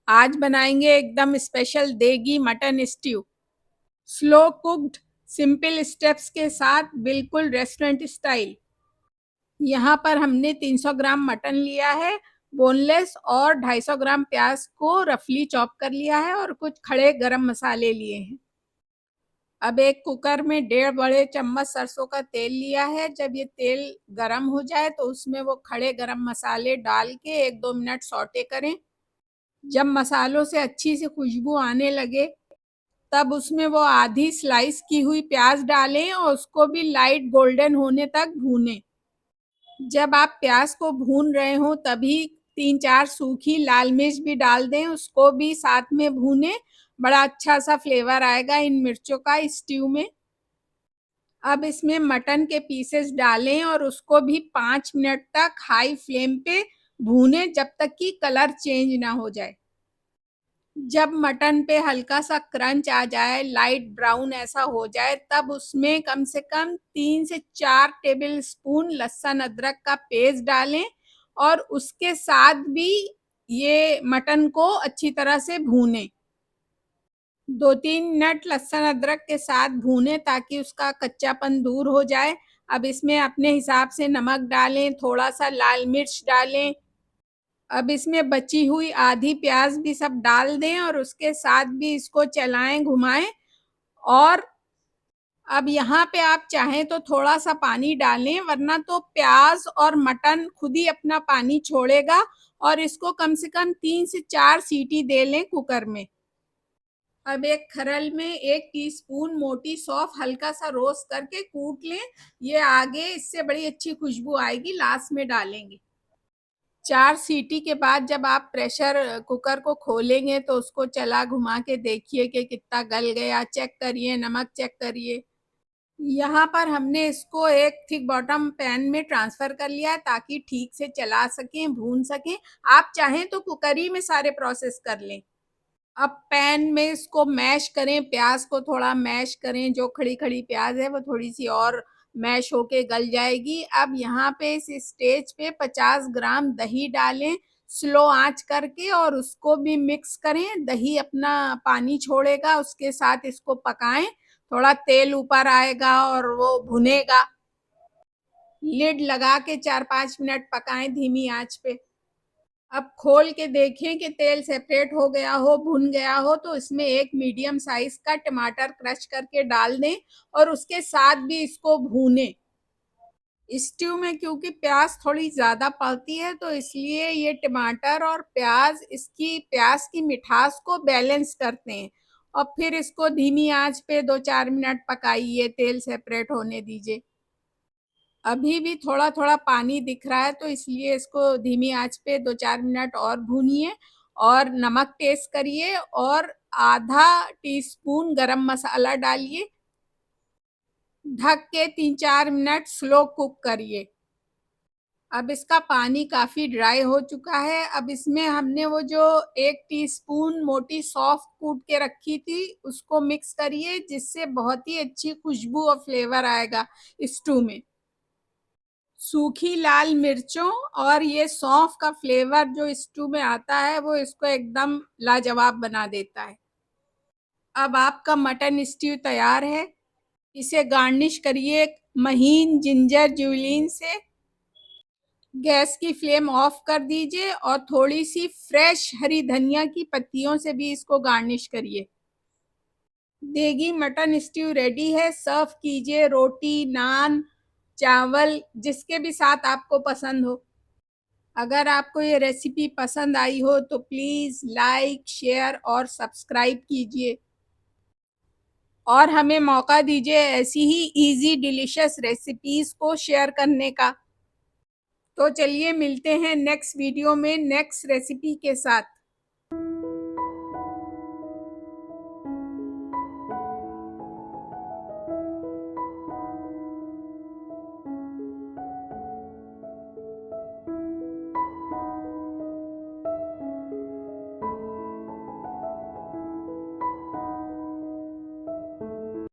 आज बनाएंगे एकदम स्पेशल देगी mutton stew. Slow cooked, simple steps के साथ, बिल्कुल रेस्टोरेंट स्टाइल। यहाँ पर हमने 300 ग्राम मटन लिया है, बोनलेस, और 250 ग्राम प्याज को रफली चॉप कर लिया है, और कुछ खड़े गरम मसाले लिए हैं। अब एक कुकर में 1.5 बड़े चम्मच सरसों का तेल लिया है। जब ये तेल गरम हो जाए तो उसमें वो खड़े गरम मसाले डाल के 1-2 मिनट सौटे करें। जब मसालों से अच्छी सी खुशबू आने लगे तब उसमें वो आधी स्लाइस की हुई प्याज डालें और उसको भी लाइट गोल्डन होने तक भूनें। जब आप प्याज को भून रहे हो तभी 3-4 सूखी लाल मिर्च भी डाल दें, उसको भी साथ में भूनें। बड़ा अच्छा सा फ्लेवर आएगा इन मिर्चों का स्ट्यू में। अब इसमें मटन के पीसेस डालें और उसको भी 5 मिनट तक हाई फ्लेम पे भूनें जब तक कि कलर चेंज ना हो जाए। जब मटन पे हल्का सा क्रंच आ जाए, लाइट ब्राउन ऐसा हो जाए, तब उसमें कम से कम 3 से 4 टेबल स्पून लहसुन अदरक का पेस्ट डालें और उसके साथ भी ये मटन को अच्छी तरह से भूनें। 2-3 मिनट लहसुन अदरक के साथ भूनें ताकि उसका कच्चापन दूर हो जाए। अब इसमें अपने हिसाब से नमक डालें, थोड़ा सा लाल मिर्च डालें। अब इसमें बची हुई आधी प्याज भी सब डाल दें और उसके साथ भी इसको चलाएं, घुमाएं। और अब यहाँ पे आप चाहें तो थोड़ा सा पानी डालें, वरना तो प्याज और मटन खुद ही अपना पानी छोड़ेगा। और इसको कम से कम 3 से 4 सीटी दे लें कुकर में। अब एक खरल में 1 टीस्पून मोटी सौंफ हल्का सा रोस्ट करके कूट लें। ये आगे इससे बड़ी अच्छी खुशबू आएगी, लास्ट में डालेंगे। 4 सीटी के बाद जब आप प्रेशर कुकर को खोलेंगे तो उसको चला घुमा के देखिए कि कितना गल गया, चेक करिए, नमक चेक करिए। यहाँ पर हमने इसको एक थिक बॉटम पैन में ट्रांसफर कर लिया ताकि ठीक से चला सकें, भून सकें। आप चाहें तो कुकर में सारे प्रोसेस कर लें। अब पैन में इसको मैश करें, प्याज को थोड़ा मैश करें, जो खड़ी खड़ी प्याज है वो थोड़ी सी और मैश होके गल जाएगी। अब यहाँ पे इस स्टेज पे 50 ग्राम दही डालें स्लो आंच करके और उसको भी मिक्स करें। दही अपना पानी छोड़ेगा, उसके साथ इसको पकाएं। थोड़ा तेल ऊपर आएगा और वो भुनेगा। लिड लगा के 4-5 मिनट पकाएं धीमी आंच पे। अब खोल के देखें कि तेल सेपरेट हो गया हो, भुन गया हो, तो इसमें एक मीडियम साइज का टमाटर क्रश करके डाल दें और उसके साथ भी इसको भूनें। स्ट्यू में क्योंकि प्याज थोड़ी ज्यादा पड़ती है तो इसलिए ये टमाटर और प्याज इसकी प्याज की मिठास को बैलेंस करते हैं। और फिर इसको धीमी आंच पे 2-4 मिनट पकाइए, तेल सेपरेट होने दीजिए। अभी भी थोड़ा थोड़ा पानी दिख रहा है तो इसलिए इसको धीमी आंच पे 2-4 मिनट और भूनिए। और नमक टेस्ट करिए और आधा टीस्पून गरम मसाला डालिए। ढक के 3-4 मिनट स्लो कुक करिए। अब इसका पानी काफी ड्राई हो चुका है। अब इसमें हमने वो जो 1 टीस्पून मोटी सौंफ कूट के रखी थी उसको मिक्स करिए, जिससे बहुत ही अच्छी खुशबू और फ्लेवर आएगा स्टू में। सूखी लाल मिर्चों और ये सौंफ का फ्लेवर जो स्टू में आता है वो इसको एकदम लाजवाब बना देता है। अब आपका मटन स्ट्यू तैयार है। इसे गार्निश करिए महीन जिंजर जुलियन से। गैस की फ्लेम ऑफ कर दीजिए और थोड़ी सी फ्रेश हरी धनिया की पत्तियों से भी इसको गार्निश करिए। देगी मटन स्ट्यू रेडी है। सर्व कीजिए रोटी, नान, चावल, जिसके भी साथ आपको पसंद हो। अगर आपको ये रेसिपी पसंद आई हो तो प्लीज़ लाइक, शेयर और सब्सक्राइब कीजिए और हमें मौका दीजिए ऐसी ही इजी डिलीशियस रेसिपीज़ को शेयर करने का। तो चलिए मिलते हैं नेक्स्ट वीडियो में नेक्स्ट रेसिपी के साथ।